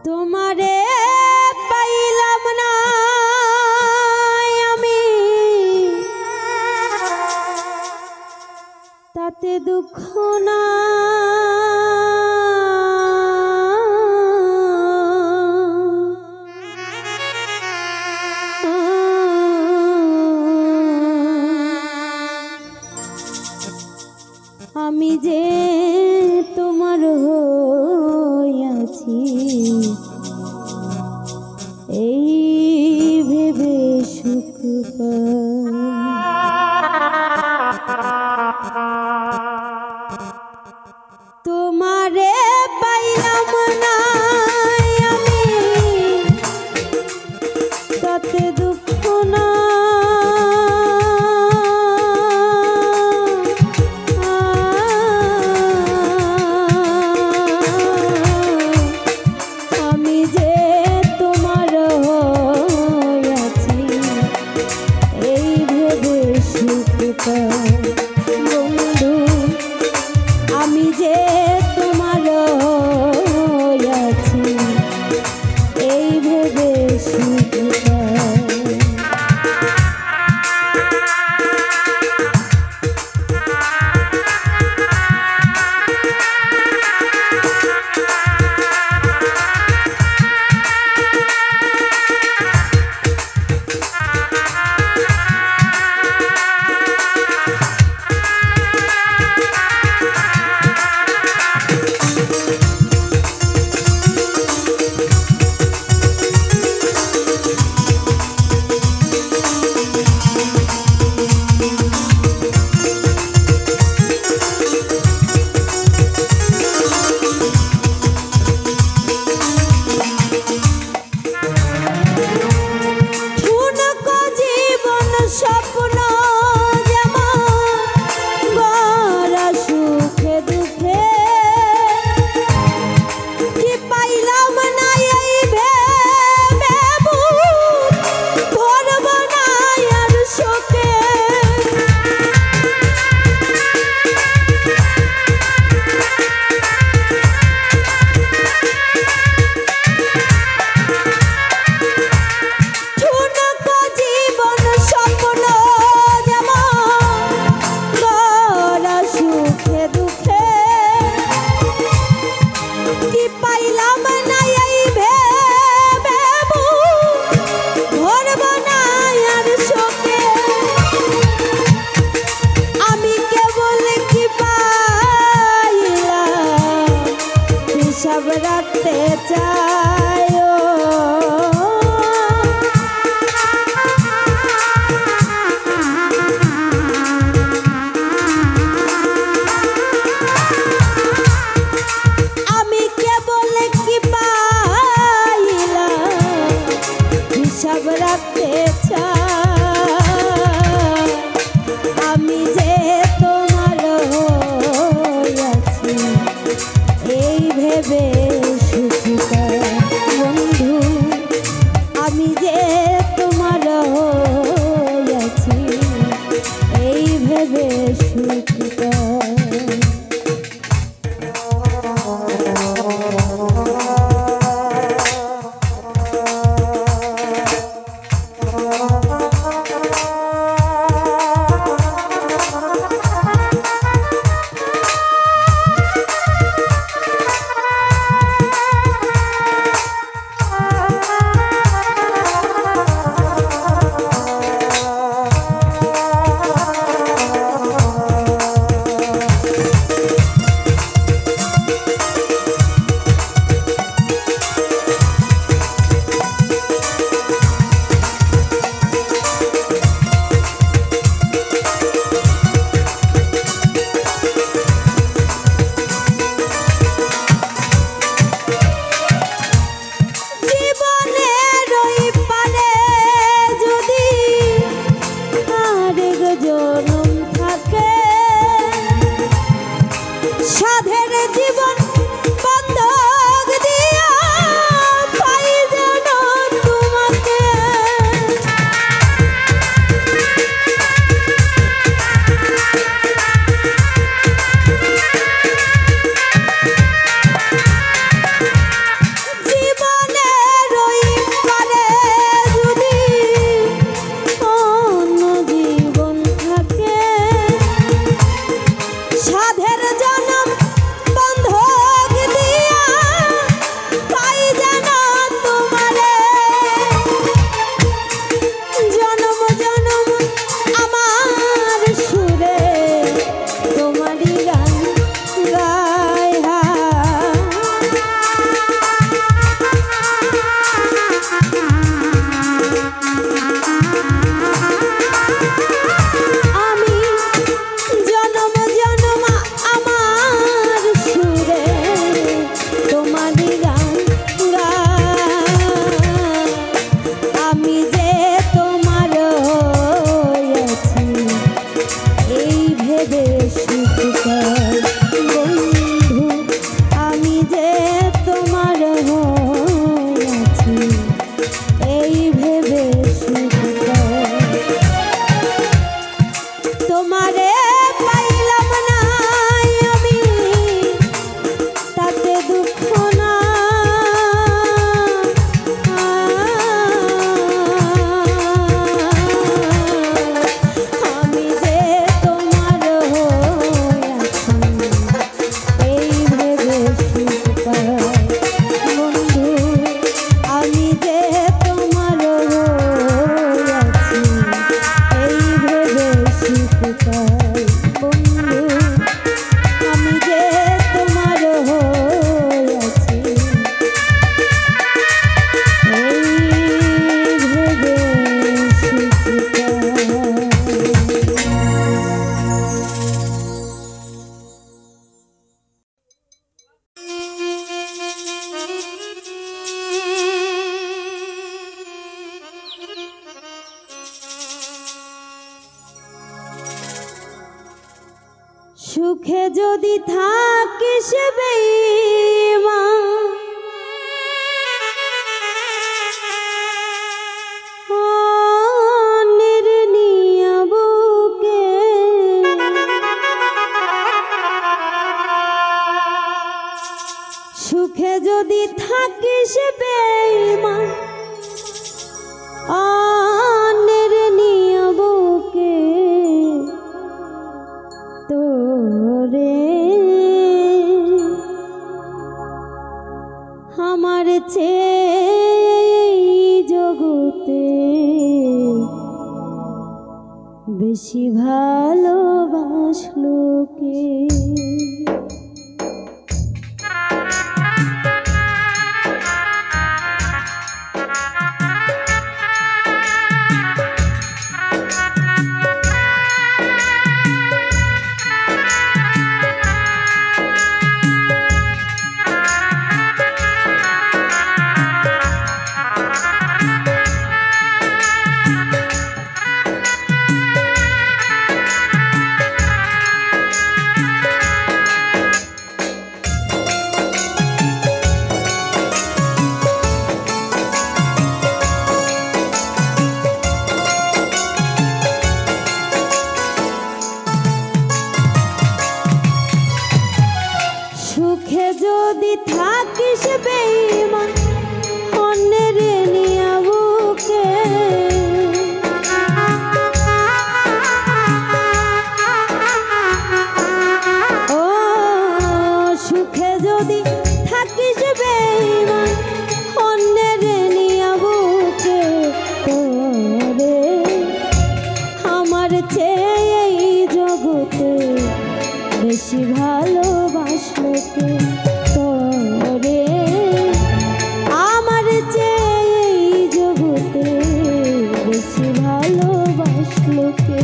তোমারে পাইলাম না আমি, তাতে দুঃখ না। আমি যে তোমার হইয়াছি এই ভেবে সুখ তোমারে পাইলাম না আমি, তাতে দুঃখ না। বন্ধু আমি যে তোমার আছি এই ভেবে সুখ সব রাখতে চাই। আমি কেবল কি পাইলাম হিসাব রাখতে চাই। আমি যে তোমার আছি এই ভেবে সুখ সুখে যদি থাকিস বেঈমান অন্যের নিয়া বুকে সুখে যদি থাকিস বেঈমান অন্যের নিয়া বুকে তোরে আমার চেয়ে জগতে বেশি ভালোবাসলো কে সুখে যদি থাকিস বেঈমান অন্যের নিয়া বুকে ও সুখে যদি থাকিস বেঈমান অন্যের নিয়া বুকে তোরে আমার চেয়ে এই জগতে বেশি ভালোবাসলো কে তোরে আমার চেয়ে এই জগতে বেশি ভালোবাসলো কে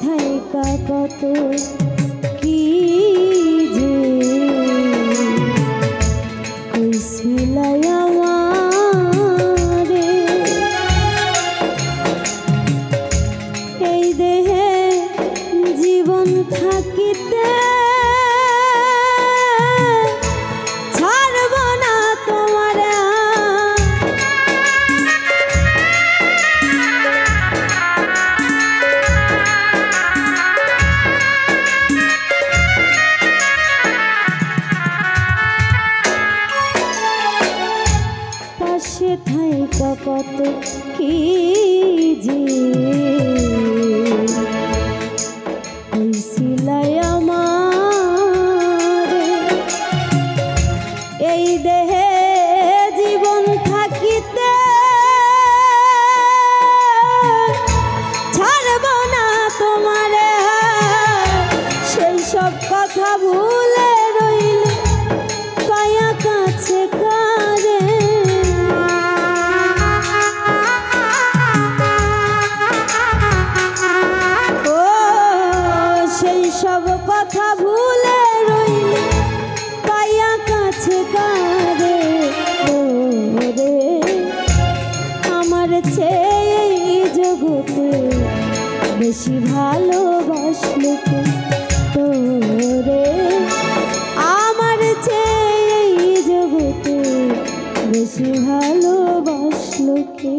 থাইকা কত কি যে কইছিলাই আমারে এই দেহে জীবন থাকিতে ছাড়ব না তোমারে থাইকা কত কি যে কইছিলাই আমারে এই দেহে জীবন থাকিতে ছাড়ব না তোমারে সেই সব কথা ভুলে রইলে কায়া কাছে কারে সব কথা ভুলে রইলে পাইয়া কাছে কারে ওরে আমার চেয়ে জগতে বেশি ভালোবাসলো কে তোরে আমার চেয়ে জগতে বেশি ভালোবাসলো কে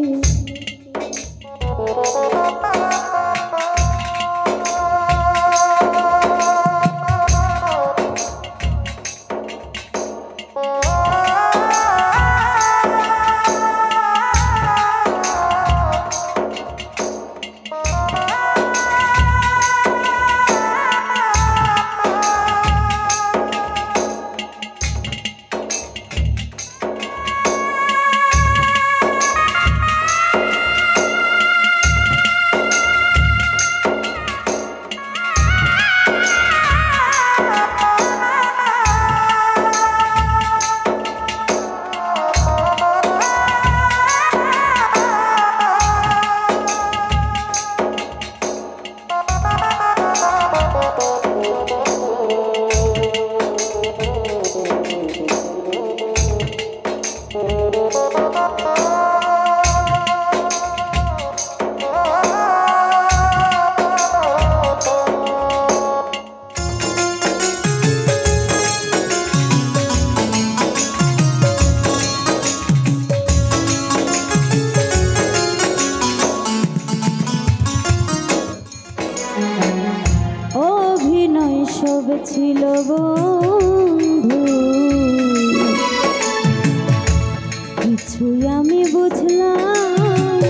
কিছুই আমি বুঝলাম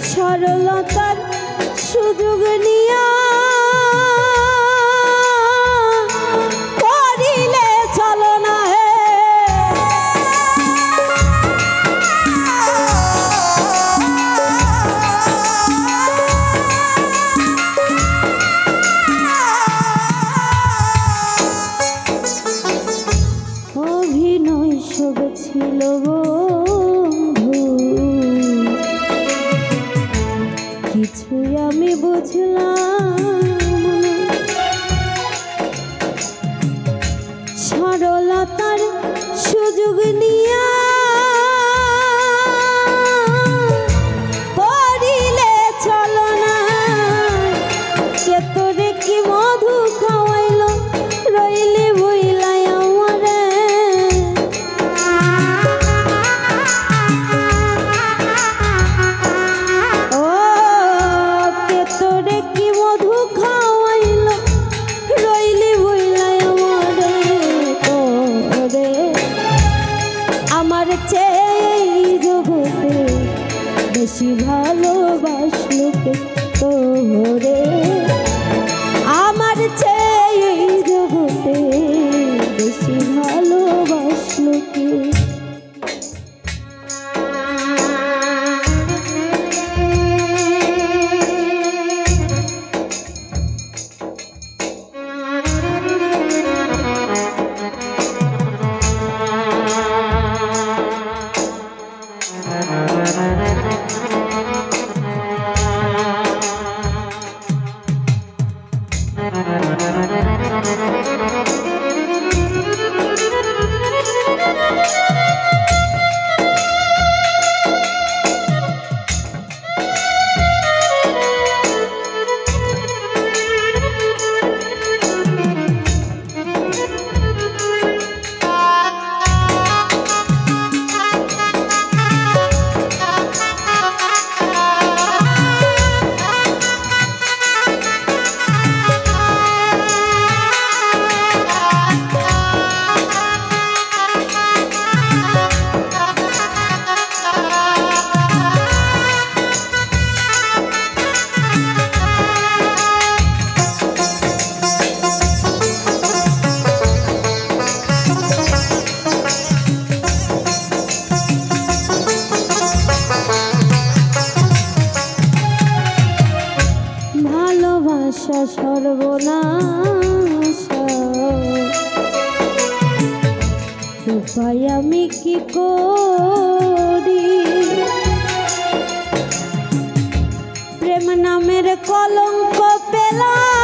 সরলতার সুযোগ নিয়া করিলে চলো না অভিনয় সব ছিল কিছুই আমি বুঝলাম সরলতার সুযোগ নিয়া করিলে চলো না কে তোরে কি মধু খাওয়াইল রইলে বইলাই আমারে বেশি ভালোবাসলো কে তোরে আমার চেয়ে জগতে বেশি ভালোবাসলো কে সর্বনাশ উপায় আমি কি করি প্রেম নামের কলঙ্ক পেলাম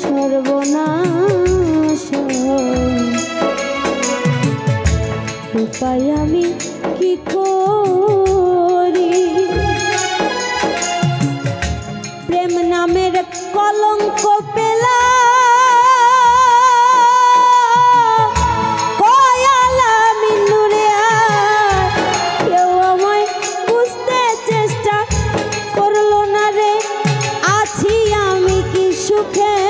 সর্বনাশ উপায় আমি কি করি প্রেম নামের কলঙ্ক পেলাম কেউ আমায় বুঝতে চেষ্টা করলো না রে আছি আমি কি সুখে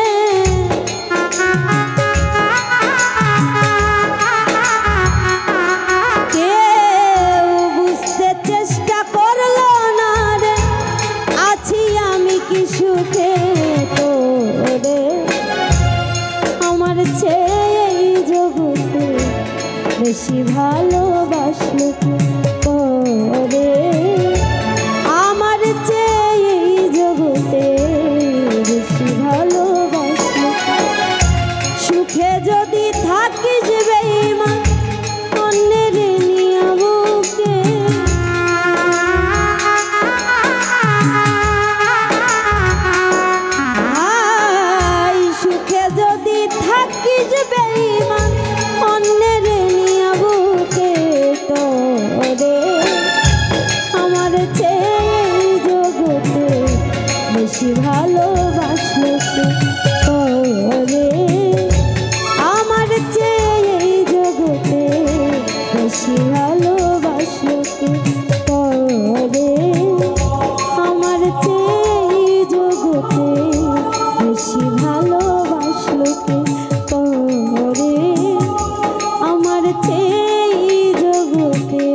সুখে তোরে আমার চেয়ে জগতে বেশি ভালোবাসলো তোরে আমার চেয়ে জগতে বেশি ভালোবাসলো সুখে যদি থাকিস বেঈমান অন্যের নিয়া বুকে বেঈমান অন্যের নিয়া বুকে তোরে বাসলুকে পরে আমার চেয়ে জগতে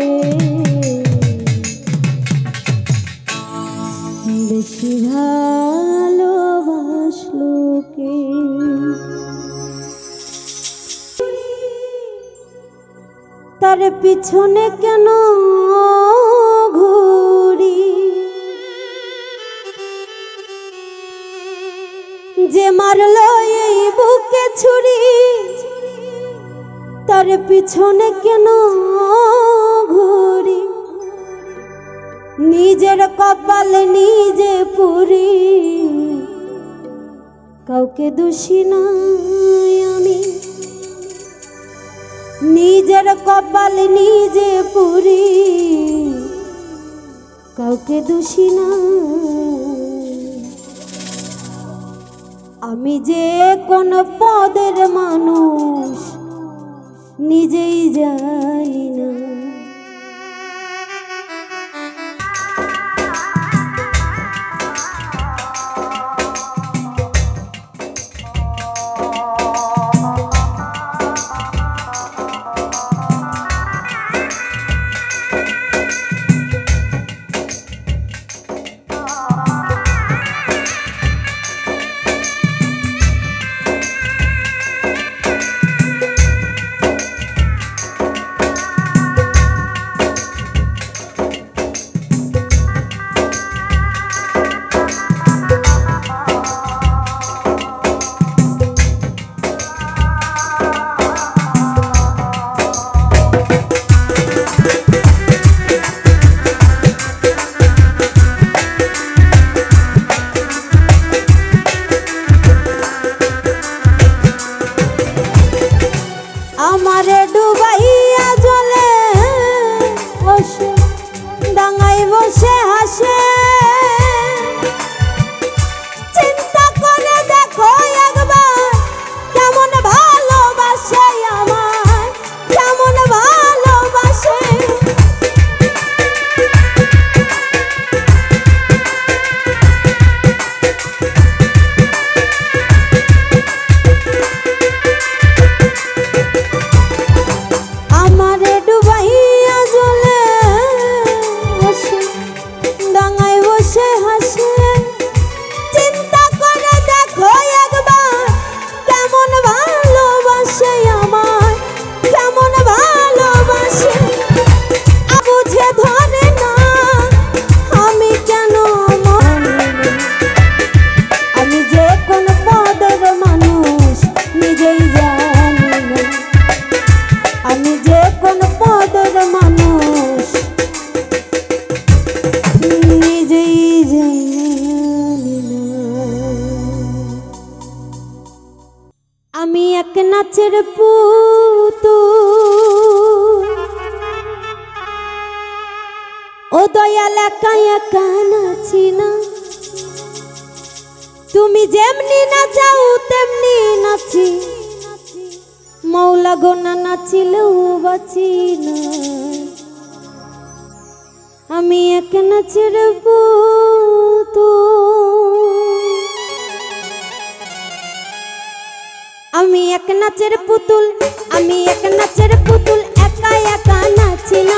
বেশি ভালোবাসলুকে। তার পিছনে কেন ঘুরি, যে মারলো এই বুকে ছুরি, তার পিছনে কেন ঘুরি, নিজের কপাল নিজে পুরি, কাউকে দোষী নাই আমি, নিজের কপাল নিজে পুরি, কাউকে দোষী না। আমি যে কোন পদের মানুষ নিজেই জানি না। আমারে ডুবাইয়া জলে বসে ডাঙায় বসে হাসে, চিন্তা করে দেখো একবার কেমন ভালোবাসে আমায়, কেমন ভালোবাসে। আমারে ডুবাইয়া জলে বসে ডাঙায় বসে হাসে, চিন্তা করে দেখো একবার কেমন ভালোবাসে আমায়, কেমন ভালোবাসে। বুঝে ধরে না আমি কেন মানি না, আমি যে কোন পদের মানুষ নিজেই জানি না, আমি যে কোন পদের মানুষ নিজেই জানি না। আমি এক নাচের পুতুল, ও দয়াল একা একা নাচি না, তুমি যেমনি নাচাও তেমনি নাচি, মৌলা গোনা নাচিলেও বাঁচি না। আমি এক নাচের পুতুল, আমি এক নাচের পুতুল, আমি এক নাচের পুতুল, একা একা নাচি না,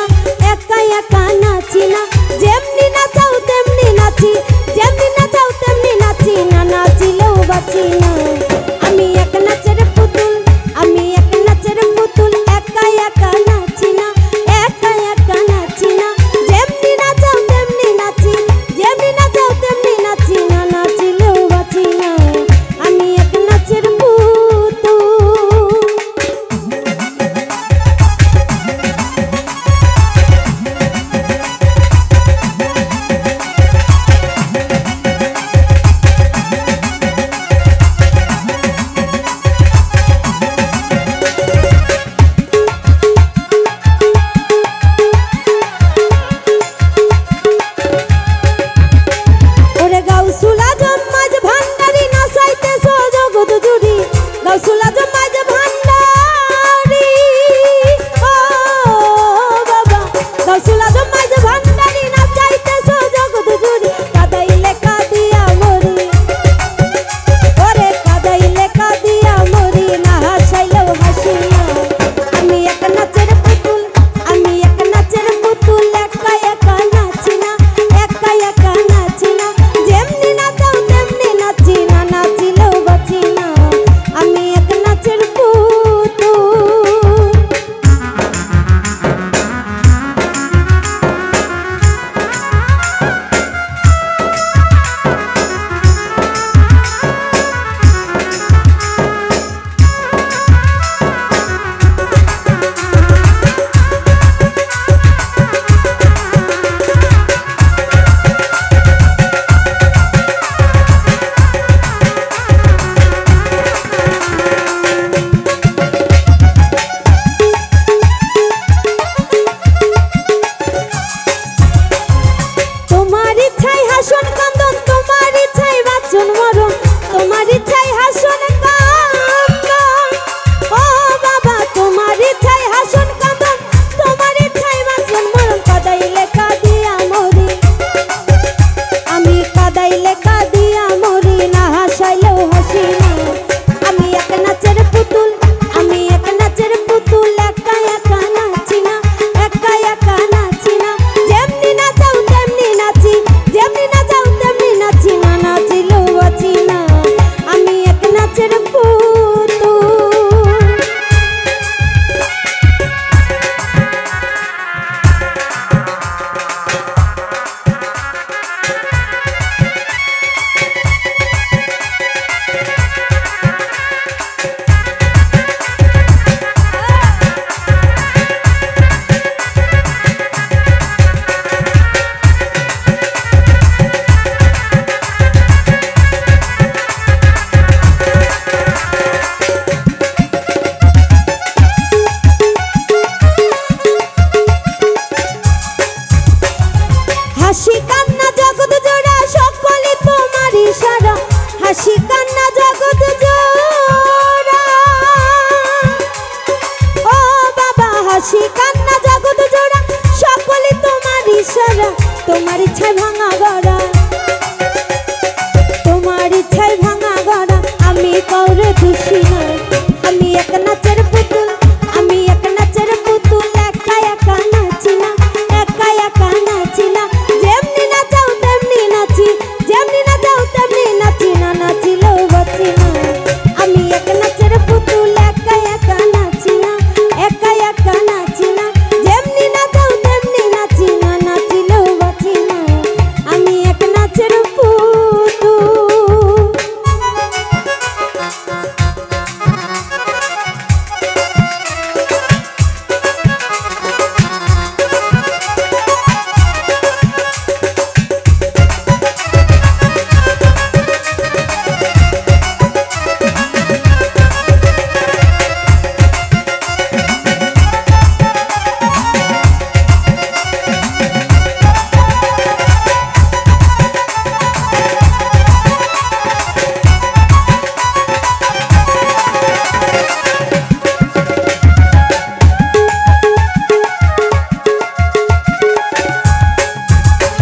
একা একা নাচি না, যেমনি নাচাও তেমনি নাচি, যেমনি নাচাও তেমনি নাচি না, নাচিলেও বাঁচি না। আমি এক নাচের পুতুল, আমি এক নাচের পুতুল, একা একা নাচি না, একা একা নাচি না, যেমনি নাচাও তেমনি নাচি, যেমনি নাচাও তেমনি নাচি না, নাচিলেও বাঁচি না। আমি এক নাচের পুতুল। ইচ্ছায় ভাঙা গড়া, তোমার ইচ্ছায় ভাঙা গড়া, আমি কাউরে দোষী না। আমি এক নাচের পুতুল, আমি এক নাচের পুতুল, একা একা নাচি না, একা একা নাচি না। যেমনি নাচাও তেমনি নাচি, যেমনি নাচাও তেমনি নাচি, না নাচিলেও বাঁচি না। আমি এক নাচের পুতুল, একা একা নাচি না, একা একা নাচি না। যেমনি নাচাও তেমনি নাচি, না নাচিলেও বাঁচি না। আমি এক নাচের পুতুল।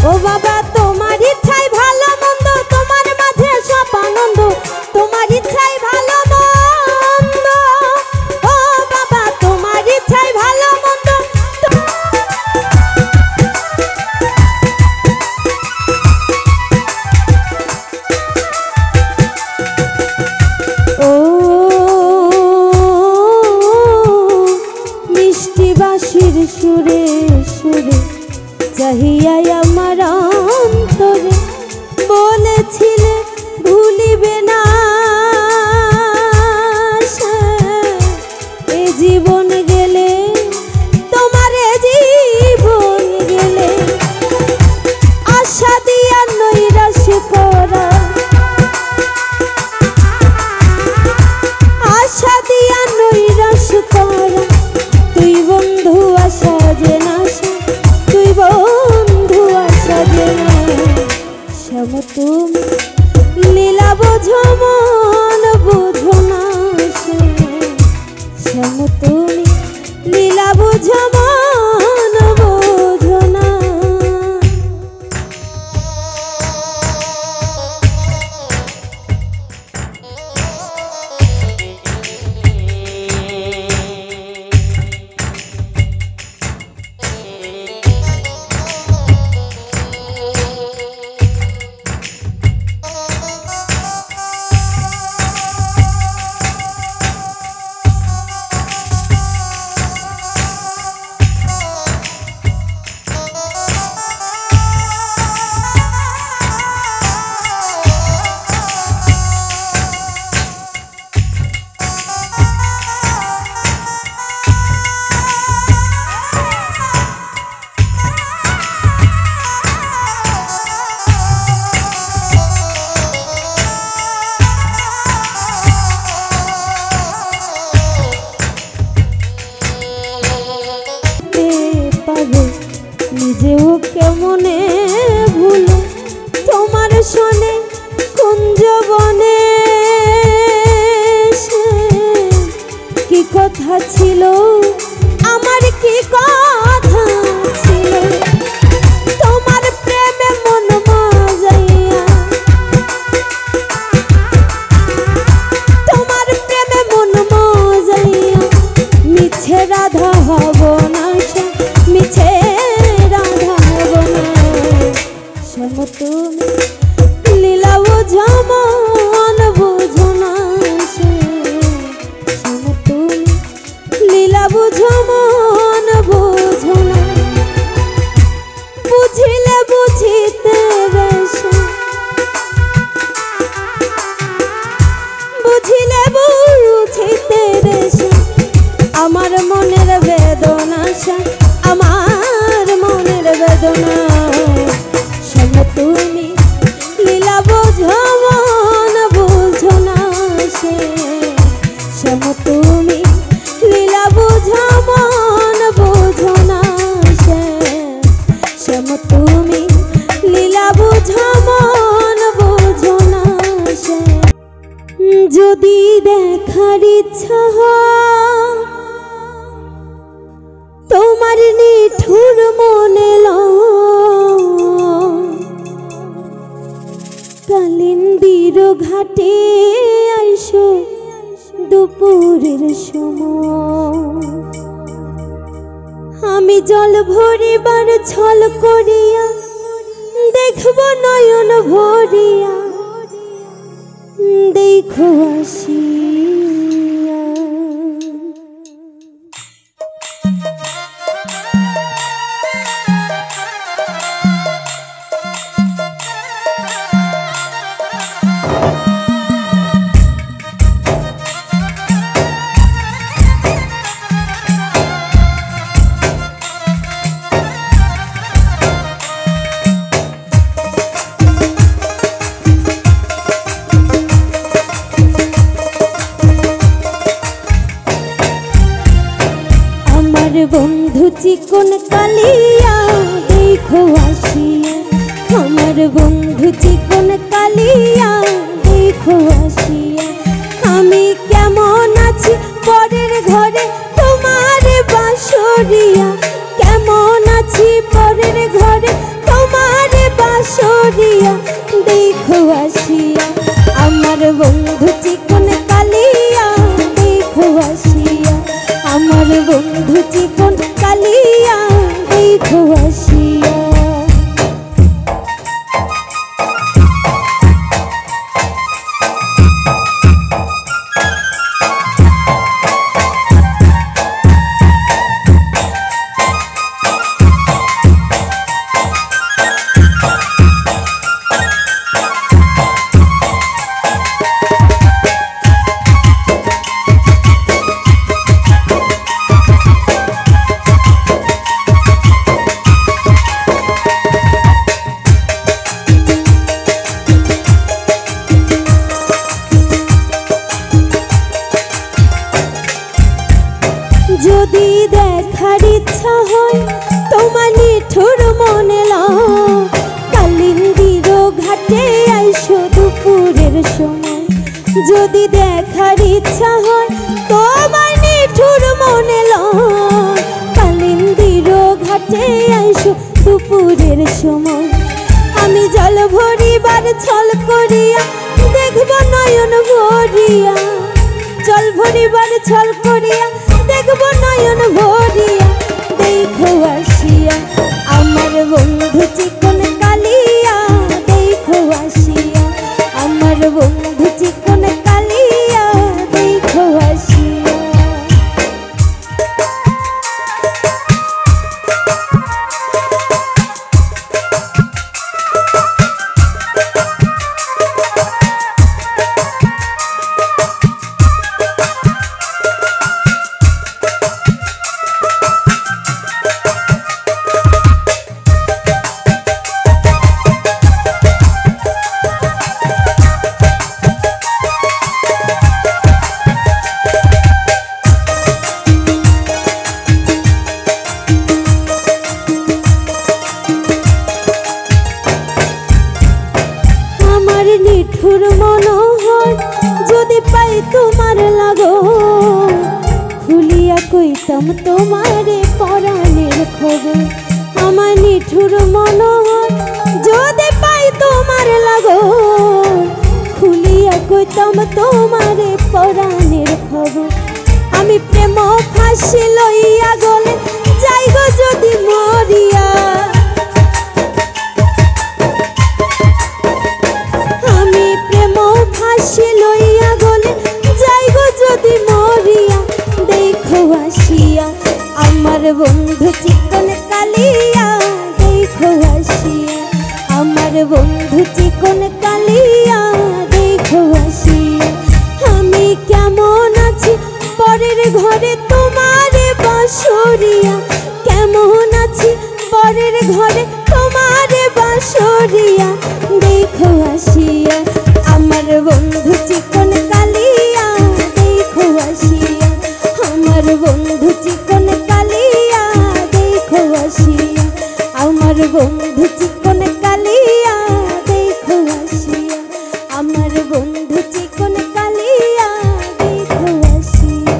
ও বাবা তোমার ইচ্ছাই ভালো মন্দ, তোমার মাঝে সব আনন্দ, তোমার ইচ্ছাই ভালো মন্দ। ও বাবা তোমার ইচ্ছাই ভালো মন্দ। ও মিষ্টি বাঁশির সুরে সুরে চাহিয়া আমার অন্তরে বলেছিলে ভুলিবে না, এ জীবন গেলে তোমার এ জীবন গেলে, আশা দিয়া নৈরাশ করা, আশা দিয়া নৈরাশ করা। তুই বন্ধু আশা যে না, তুই বন্ধু আশা যে না। শ্যাম তুমি লীলা বোঝো মন বোঝো না, শ্যাম তুমি লীলা বোঝো মন বোঝো না। নিজেও কেমনে ভুলো তোমার শোনে কুঞ্জ বনে, কি কথা ছিল আমার, কি কথা ছিল তোমার প্রেমে মন মজাইয়া, তোমার প্রেমে মন মজাইয়া। মিছে রাধা হব না, মিছে রাধা হব না। শ্যাম তুমি লীলা বোঝো মন বোঝো না, শ্যাম তুমি লীলা বোঝো মন বোঝো না। বুঝিলে বুঝিতে রেশে, বুঝিলে বুঝিতে রেশে, আমার মনের বেদনা, আমার মনের বেদনা। শ্যাম তুমি লীলা বোঝো মন বোঝো না, শ্যাম তুমি লীলা বোঝো মন বোঝো না, শ্যাম তুমি লীলা বোঝো মন বোঝো না। যদি দেখার ইচ্ছা হয় তোমার নিঠুর মনে কালিন্দির ঘাটে আইসো দুপুরের সময় আমি জল ভরিবার ছল করিয়া দেখব নয়ন ভরিয়া দেখো আসিয়া বন্ধু চিকন কালিয়া দেখো আসিয়া আমার বন্ধু চিকন কালিয়া দেখো আসিয়া আমি কেমন আছি পরের ঘরে তোমার বাসরিয়া কেমন আছি পরের ঘরে তোমার বাসরিয়া দেখো আসিয়া আমার বন্ধু চিকন কালিয়া দেখো আসিয়া আমার বন্ধু চিকন কালিয়া দেখো আসিয়া যদি দেখার ইচ্ছা হয় তোমার নিঠুর মনে লও কালিন্দির ঘাটে আইসো দুপুরের সময় যদি দেখার ইচ্ছা হয় তোমার নিঠুর মনে লও কালিন্দির ঘাটে আইসো দুপুরের সময় আমি জল ভরিবার ছল করিয়া দেখব নয়ন ভরিয়া জল ভরিবার ছল করিয়া দেখব নয়ন ভরিয়া দেখো আসিয়া আমার বন্ধু চিকন কালিয়া দেখো আসিয়া আমার বন্ধু চিকন কালিয়া দেখো আসিয়া নিঠুর মনোহর যদি পাই তোমার লাগো খুলিয়া কইতাম তোমারে পরাণের খবর আমার নিঠুর মনোহর যদি পাই তোমার লাগো খুলিয়া কইতাম তোমারে পরাণের খবর আমি প্রেম ফাঁসি লইয়া গলে যাইগো যদি মরিয়া ফাঁসি লইয়া গলে যাইগো যদি মরিয়া দেখো আসিয়া আমার বন্ধু চিকন কালিয়া দেখো আসিয়া আমার বন্ধু চিকন কালিয়া দেখো আসিয়া আমি কেমন আছি পরের ঘরে তোমার বাসরিয়া কেমন আছি পরের ঘরে তোমার বাসরিয়া দেখো আসিয়া আমার বন্ধু চিকন কালিয়া দেখো আসিয়া আমার বন্ধু চিকন কালিয়া দেখো আসিয়া আমার বন্ধু চিকন কালিয়া দেখো আসিয়া আমার বন্ধু চিকন কালিয়া দেখো আসিয়া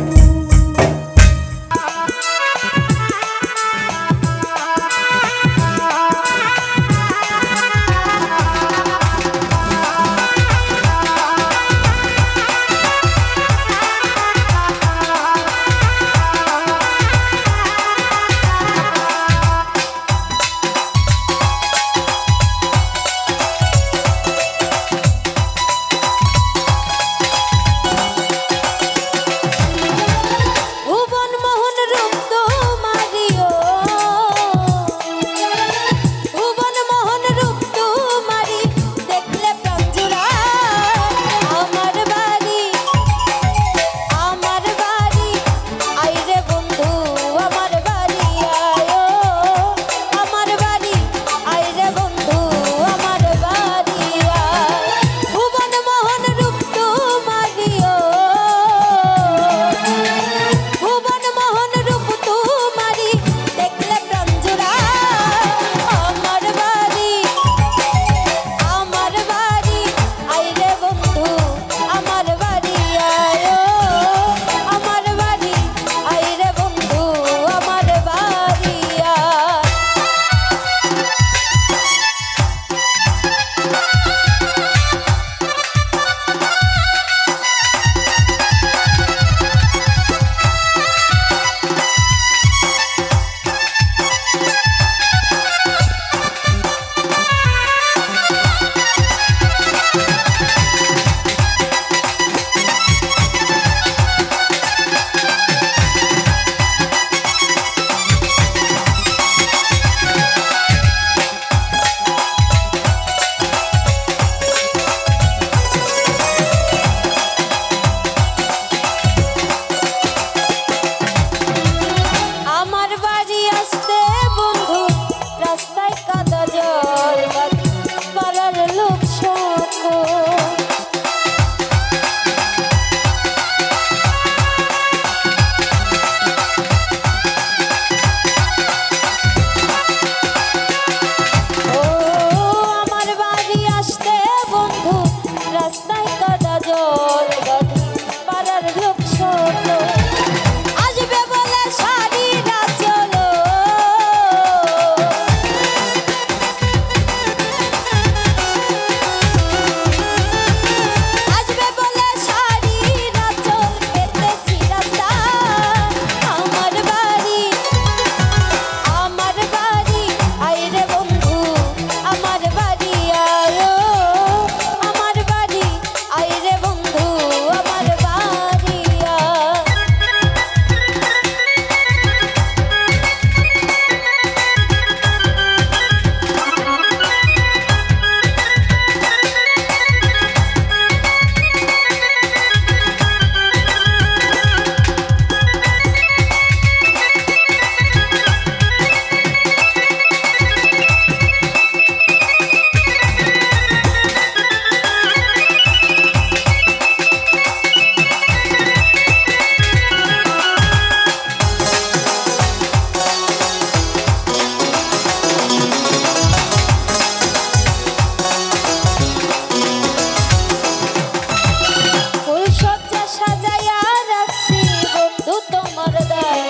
তোমার দায়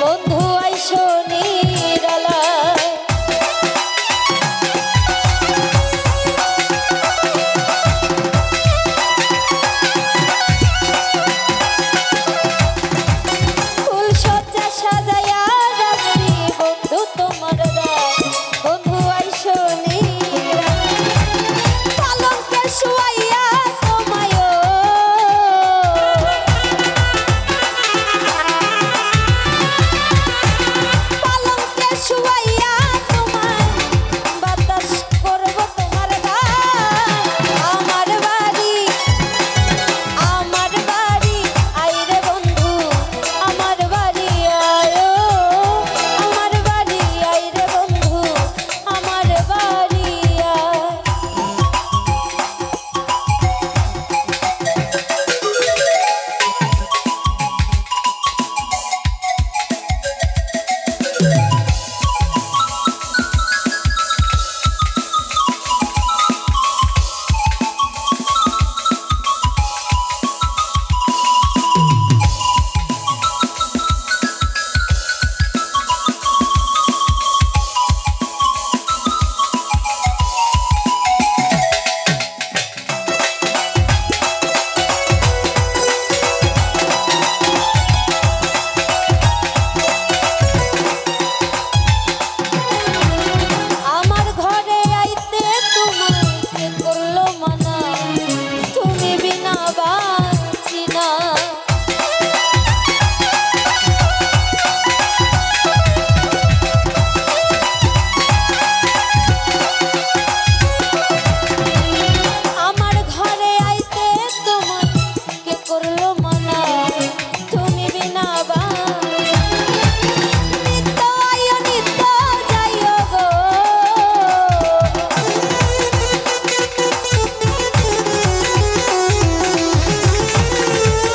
বন্ধু আইসো নিরালায়। ফুল সজ্জা সাজাইয়া রাখছি বন্ধু তোমার দায় বন্ধু আইসো নিরালায়। পালঙ্কে শুয়াইয়া তোমায় শুয়াইয়া তোমায় বাতাস করব তোমার গান। আমার বাড়ি আইরে বন্ধু আমার বাড়ি আয়ো। আমার বাড়ি আইরে বন্ধু আমার বাড়ি আয়। আমার ঘরে আইতে তোমায় কে করলো মানা তুমি বিনা বাঁচি না। আমার ঘরে আইতে তোমায় কে করলো মানা তুমি বিনা বাঁচি না। নিত্য আইও নিত্য যাইও গো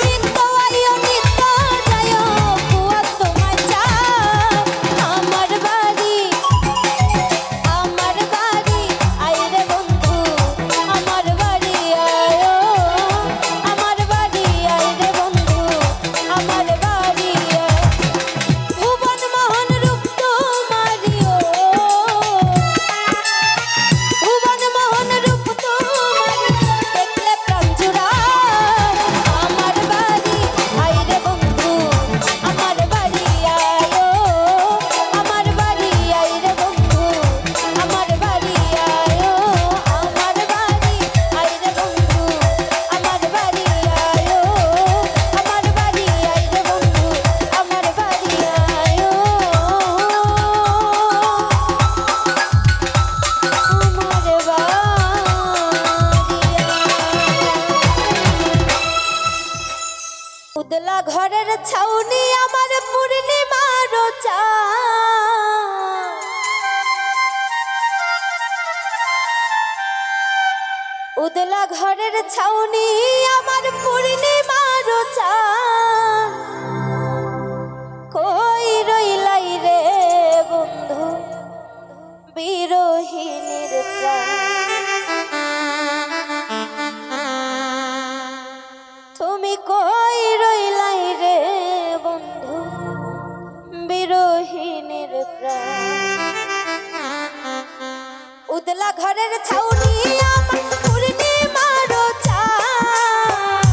নিত্য আইও নিত্য যাইও বুয়া তোমায় চায়। আমার বাড়ি আইরে বন্ধু আমার বাড়ি আয়ো। আমার বাড়ি আইরে বন্ধু আমার বাড়ি আয়। ভুবন মোহন রূপ তোমারিও ভুবন মোহন রূপ তোমারি দেখলে প্রাণ জুড়ায়। আমার বাড়ি আইরে বন্ধু আমার বাড়ি আয়ো। আমার বাড়ি আইরে বন্ধু আমার বাড়ি আয়ো। আমার বাড়ি আইরে বন্ধু আমার বাড়ি আয়ো। আমার বাড়ি আইরে বন্ধু আমার বাড়ি আয়ো। উদলা ঘরের ছাউনি আমার পূর্ণিমার চাঁদ। উদলা ঘরের ছাউনি আমার পূর্ণিমার চাঁদ। কই রইলাই রে বন্ধু বিরহিনীর প্রাণ। তুমি কই রইলাই রে বন্ধু বিরহিনীর প্রাণ। উদলা ঘরের ছাউনি আমার পূর্ণিমার চাঁদ।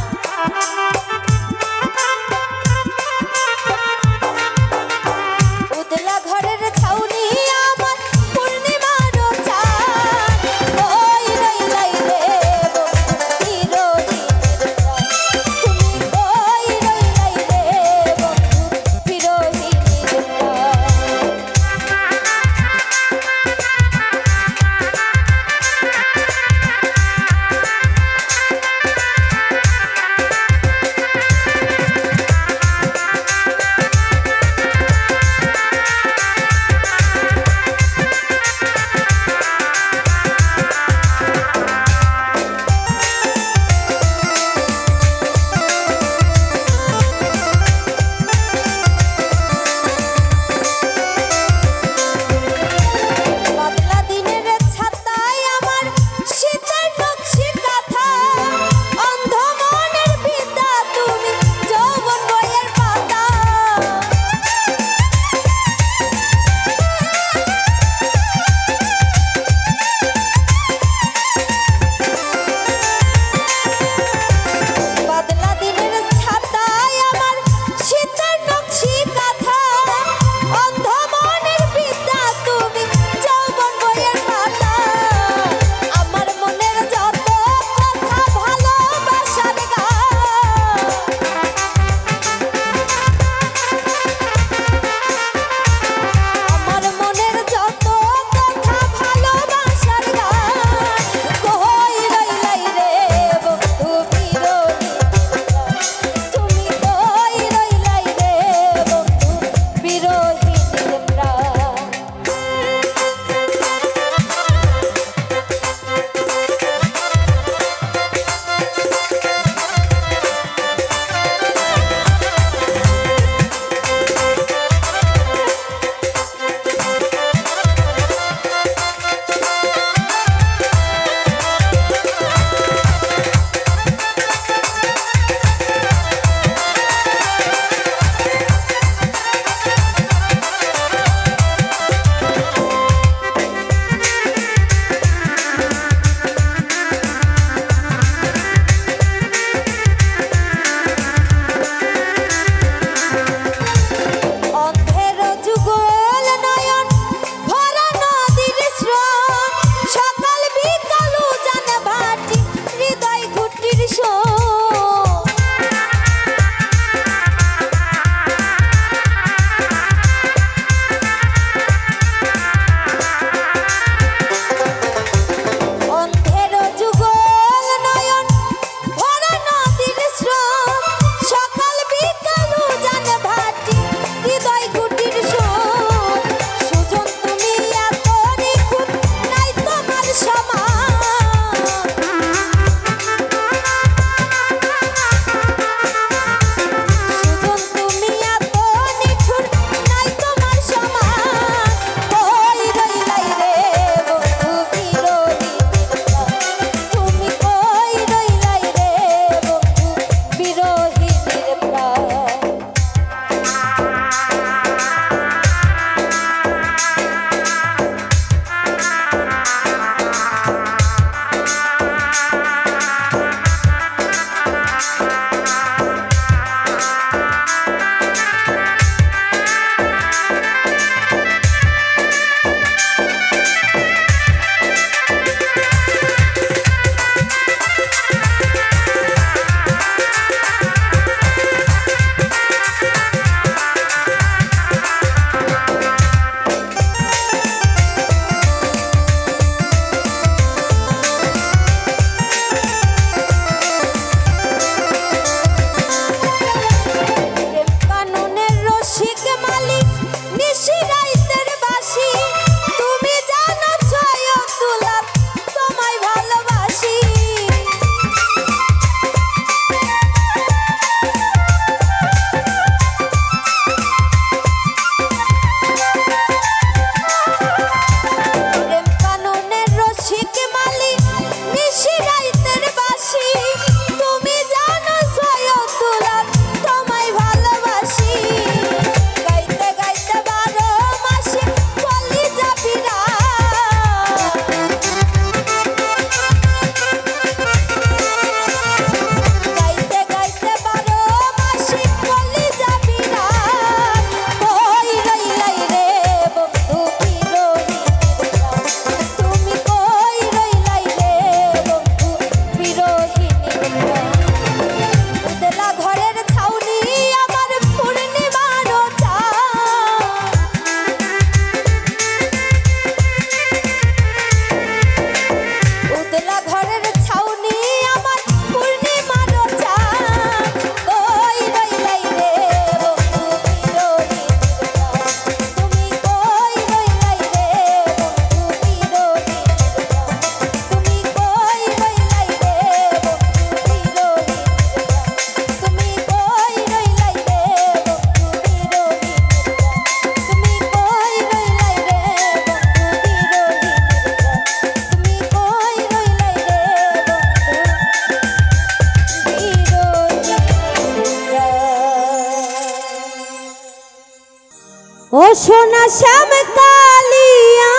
ও সোনা শ্যাম কালিয়া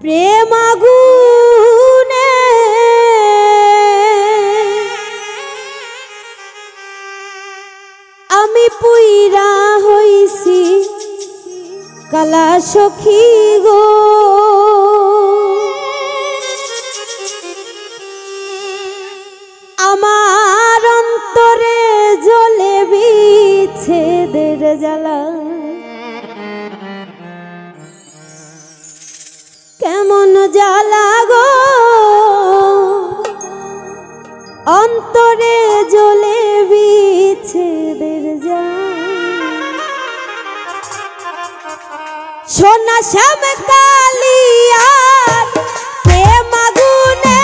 প্রেম আগুনে আমি পুইরা হইছি কালা সখী গো। আমার অন্তরে জ্বলে বিচ্ছেদের জ্বালা, কেমন জ্বালা গো অন্তরে জ্বলে বিচ্ছেদের জ্বালা। সোনা শ্যাম কালিয়ার প্রেম আগুনে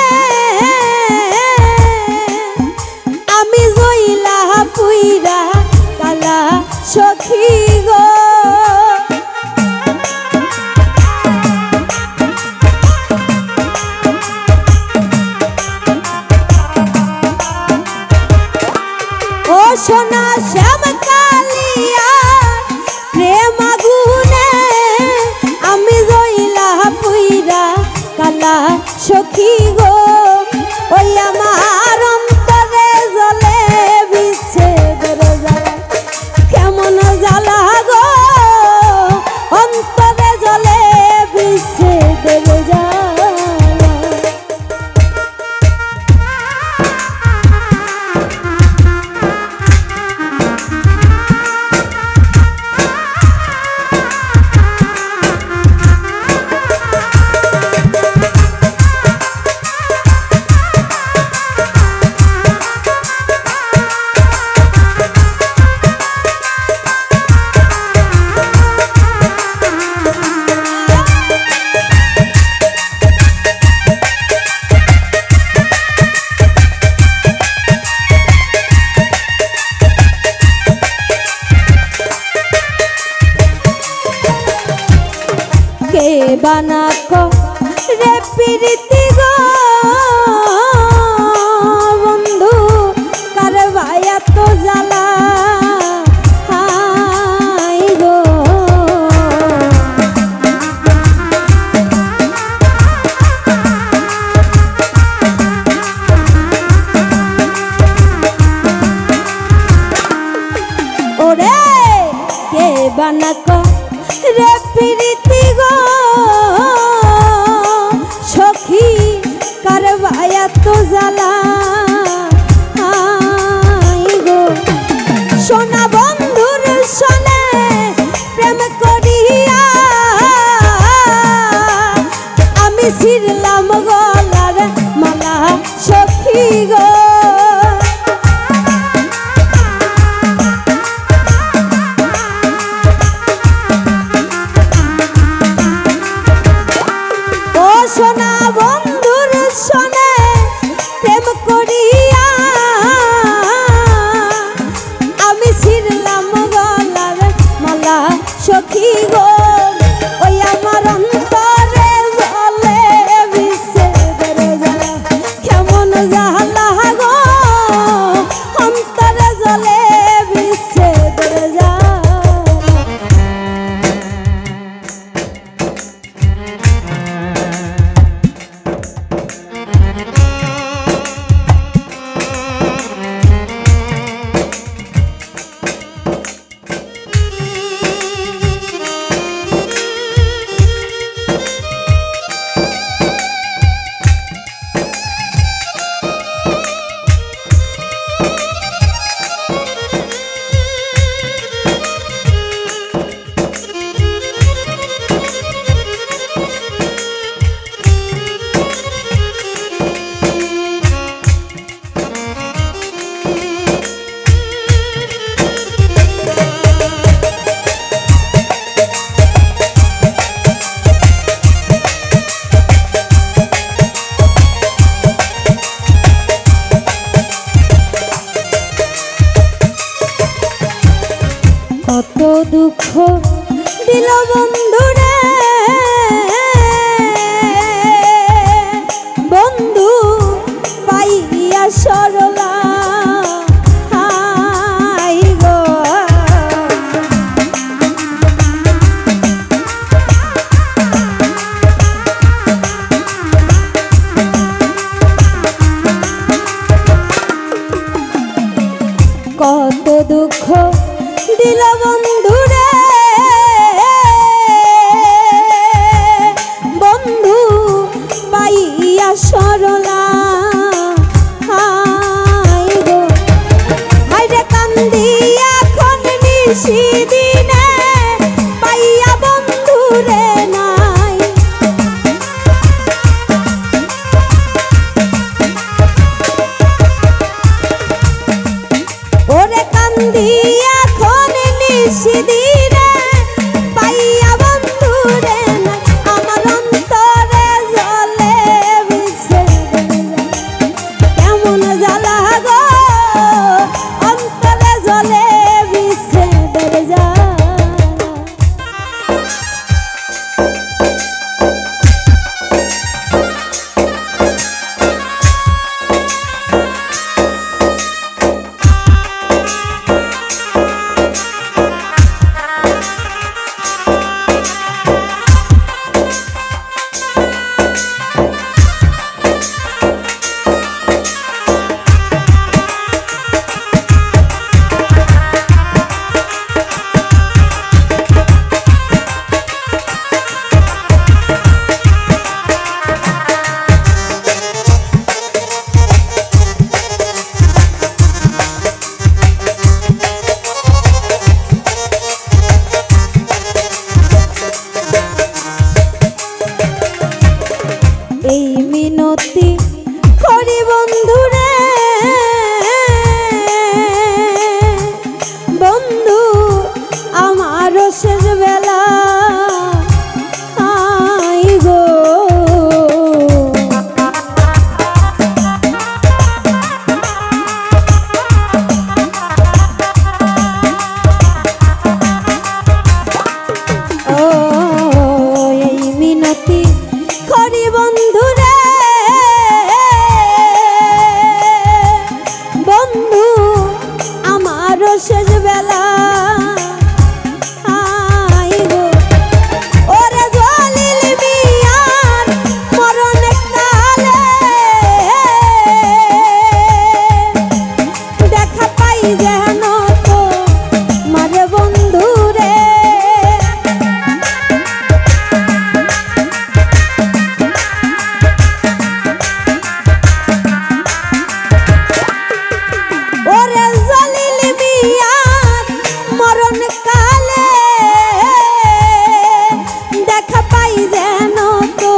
আমি জইলা পুইরা কালা সখী গো। ও সোনা শ্যাম কালিয়ার প্রেম আগুনে আমি জইলা পুইরা কালা সখী গো। ওই আমার অন্তরে জ্বলে বিচ্ছেদের জ্বালা, কেমন জ্বালা গো অন্তরে জ্বলে বিচ্ছেদের জ্বালা। কে বানাকো রে প্রীতি গো বন্ধু কার ভাইয়া তো জ্বালা হাই গো। ওরে কে বানাকো রে প্রীতি গো সখী কার ভাইয়া তো জ্বালা হাই গো। সোনা বন্ধুর সনে প্রেম করিয়া আমি ছিড়লাম গলার মালা সখী গো। সোনা বন্ধুর সনে প্রেম করিয়া আমি ছিড়লাম গলার মালা সখী গো। ওই আমার অন্তরে জ্বলে বিচ্ছেদের জ্বালা, কেমন জ্বালা গো অন্তরে জ্বলে বিচ্ছেদের জ্বালা। কত দুঃখ দিল বন্ধুরে বন্ধু পাইয়া সরলা হাই গো। কত দুঃখ দিল বন্ধুরে, বন্ধু পাইয়া সরলা হায়রে কান্দি এখন নিশিদিনে পাইয়া বন্ধুরে নাই। ওরে কান্দি এখন নিশিদিনে পাইয়া বন্ধুরে নাই। আমার অন্তরে জ্বলে বিষে কেমন জ্বালা গো, অন্তরে জ্বলে বিষে জ্বালা। এই মিনতি করি বন্ধুরে, বন্ধু আমার শেষ বেলা আই গো। ও এই মিনতি করি বন্ধুরে, বন্ধু আমার শেষ বেলা আইগো। ওরে জলিল মিয়ার মরণ কালে দেখা পাই যেন তো মারে বন্ধুরে। ওরে জলিল মিয়ার মরণ কালে দেখা পাই যেন তো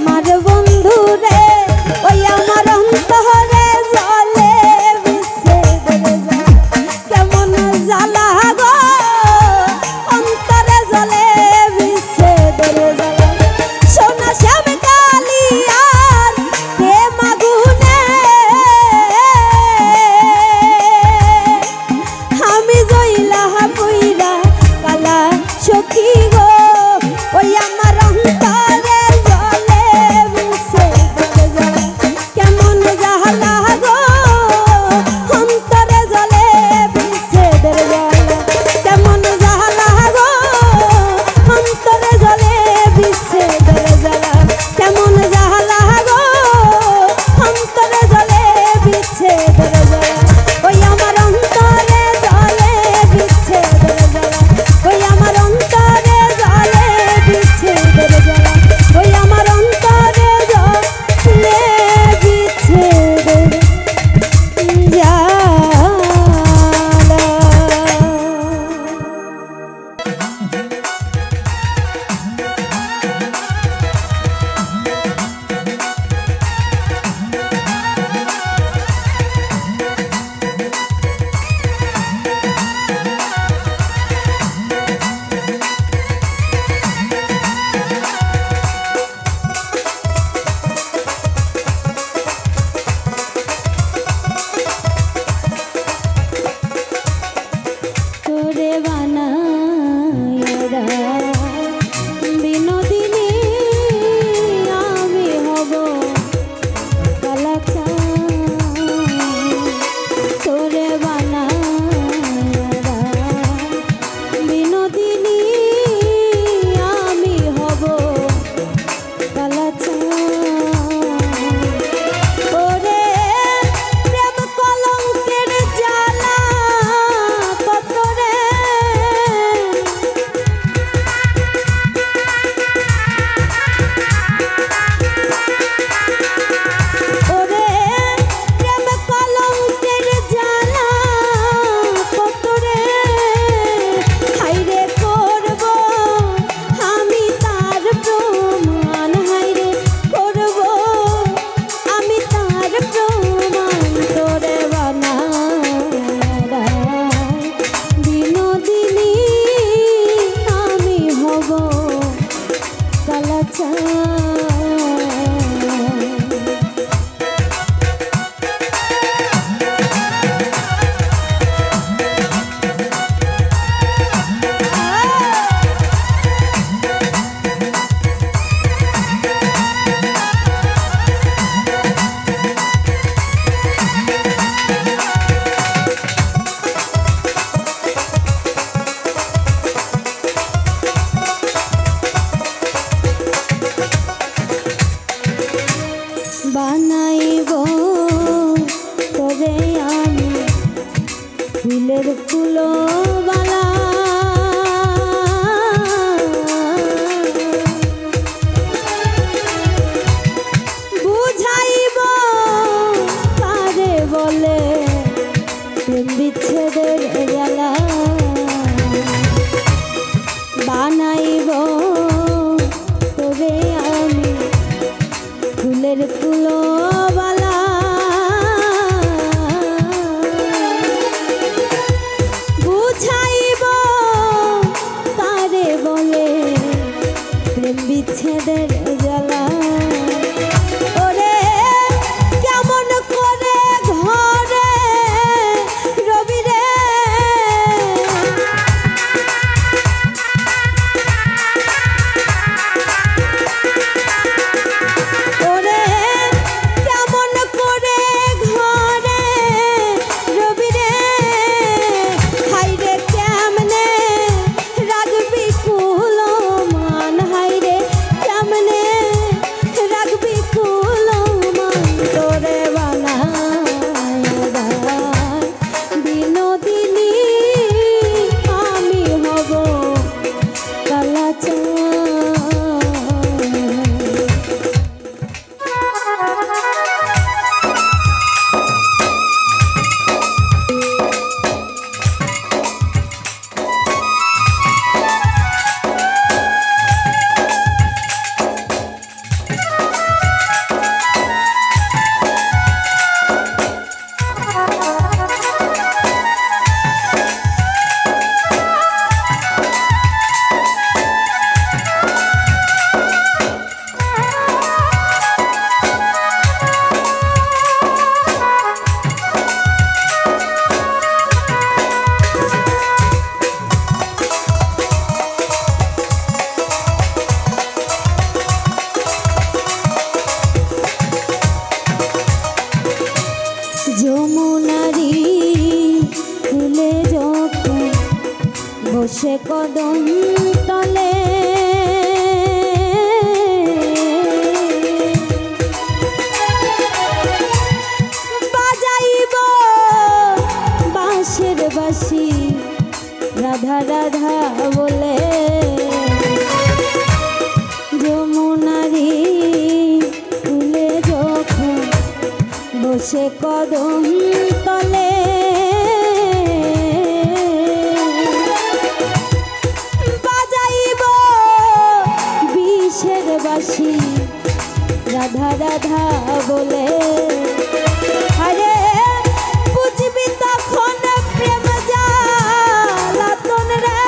মার বন্ধুরে। ওই আমার অন্তরে জ্বলে বিষে ফুলের ফুলবালা বুঝাইব কারে বলে প্রেম বিচ্ছেদের জ্বালা বানাইব তোরে আমি ফুলের ফুলবালা বুঝাইব কারে বলে প্রেম বিচ্ছেদের জ্বালা ওরে কেমন করে ঘরে রবি রে ওরে কেমন করে ঘরে রবি রে হাইরে কেমনে রাখবি কুলমান হাইরে কেমনে রাখবি কুলমান তোরে বানায় বিনোদিনী আমি হব কালাচাঁদ যমুনারি ফুলে যখন বসে কদম তলে বাজাইব বাঁশের বাঁশি রাধা রাধা বলে যমুনারি ফুলে যখন বসে কদম তলে বাজাইব বিষের বাঁশি রাধা রাধা বলে আরে বুঝবি তখন প্রেম জ্বালাতন রে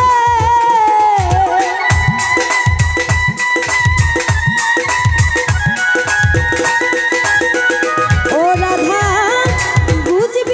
ও রাধা বুঝবি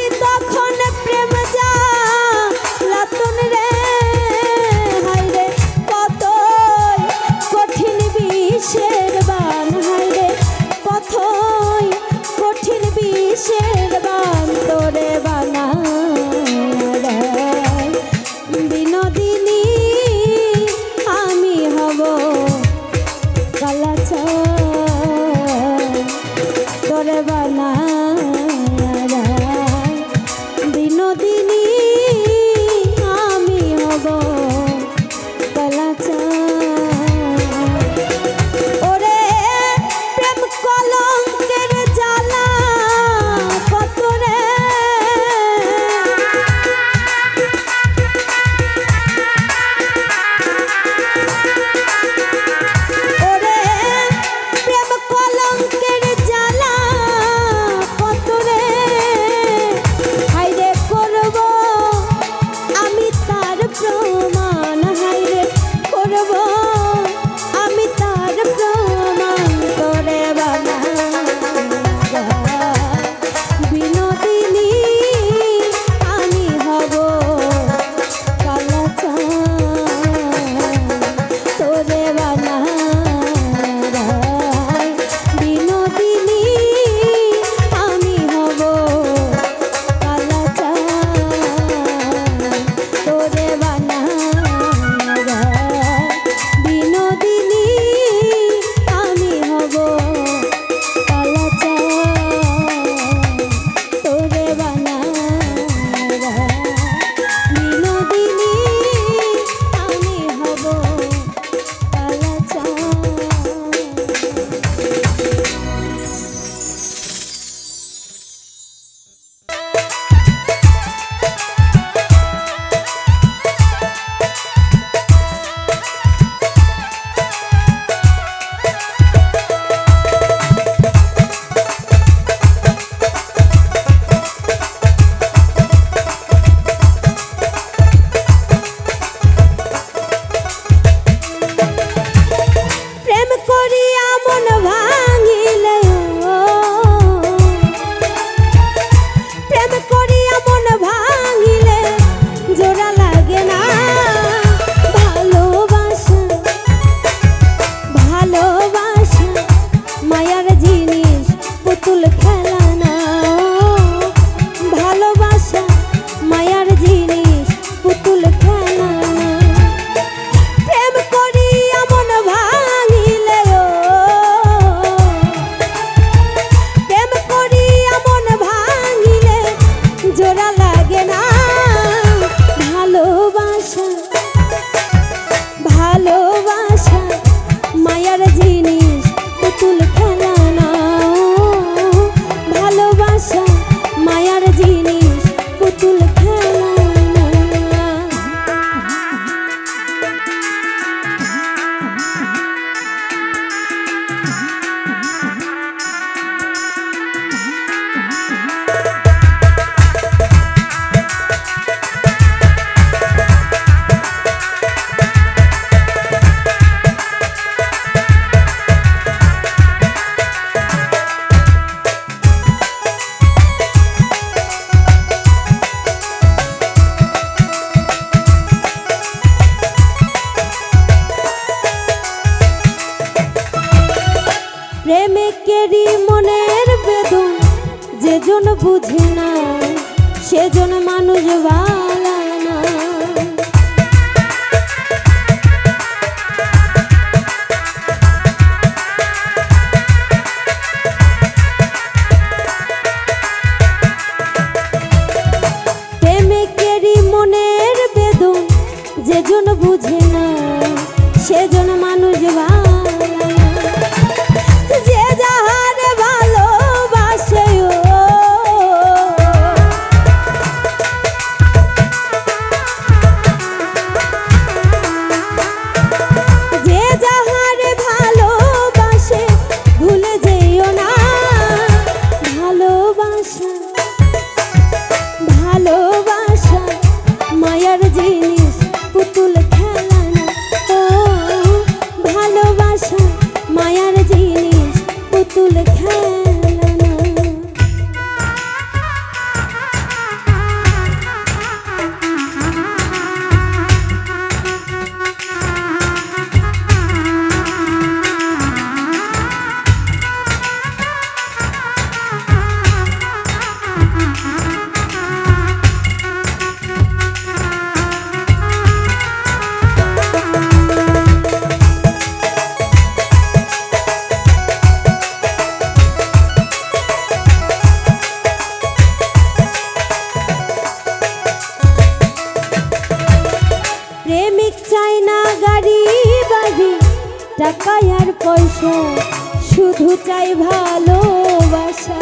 লাগে না। ভালোবাসা ভালোবাসা মায়ার জিনিস পুতুল খেলা না। ভালোবাসা মায়ার জিনিস পুতুল খেলা না। প্রেমিকেরই মনের বেদন যেজন বুঝে না সেজন মানুষ ভালো না। প্রেমিকেরই মনের বেদন যেজন বুঝে না সেজন মানুষ ভালো না। যে যাহারে ভালোবাসে যে যাহারে ভালোবাসে ভুলে যেও না। ভালোবাসা ভালোবাসা মায়ার জিনিস পুতুল খেলা না। ও ভালোবাসা মায়ার জিনিস পুতুল খেলা না। প্রেমিক চাই না গাড়ি বাড়ি টাকা আর পয়সা, শুধু চাই ভালোবাসা।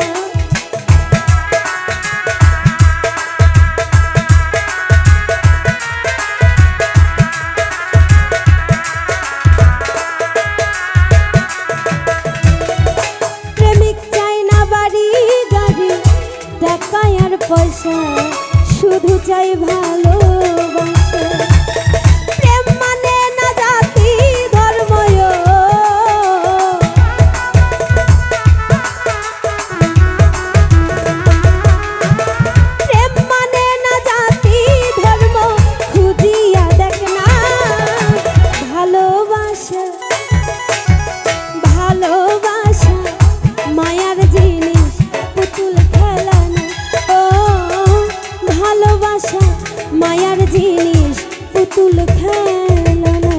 প্রেমিক চাই না বাড়ি গাড়ি টাকা আর পয়সা, শুধু চাই ভালোবাসা। প্রেম মানে না জাতি ধর্ম, প্রেম মানে না জাতি ধর্ম, খুঁজিয়া দেখ না। ভালোবাসা ভালোবাসা মায়ার জিনিস পুতুল খেলা না। ও ভালোবাসা মায়ার জিনিস পুতুল খেলা না।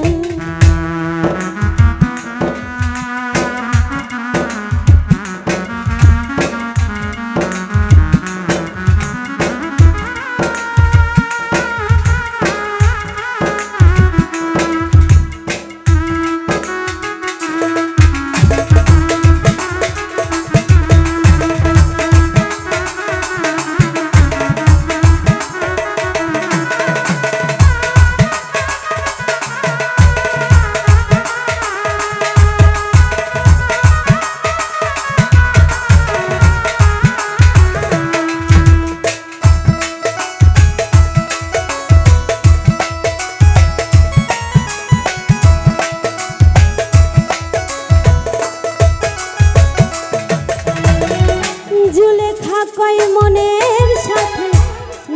জুলেখা কয় মনের সাথে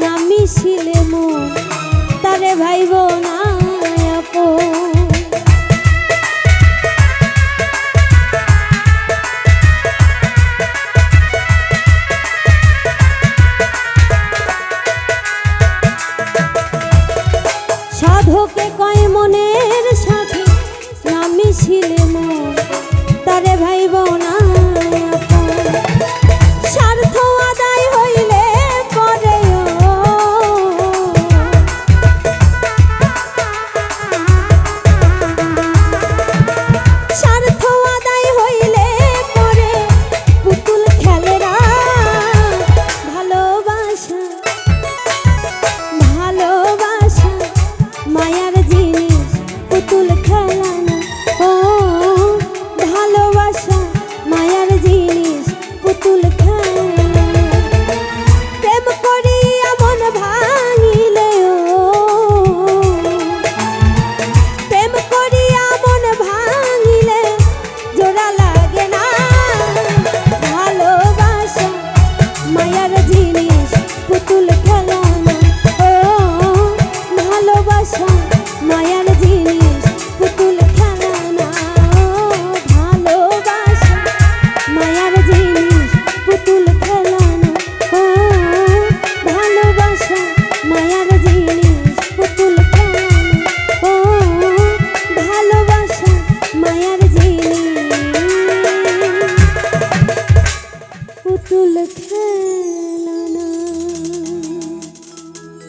না মিশিলে মন তারে ভাইব না।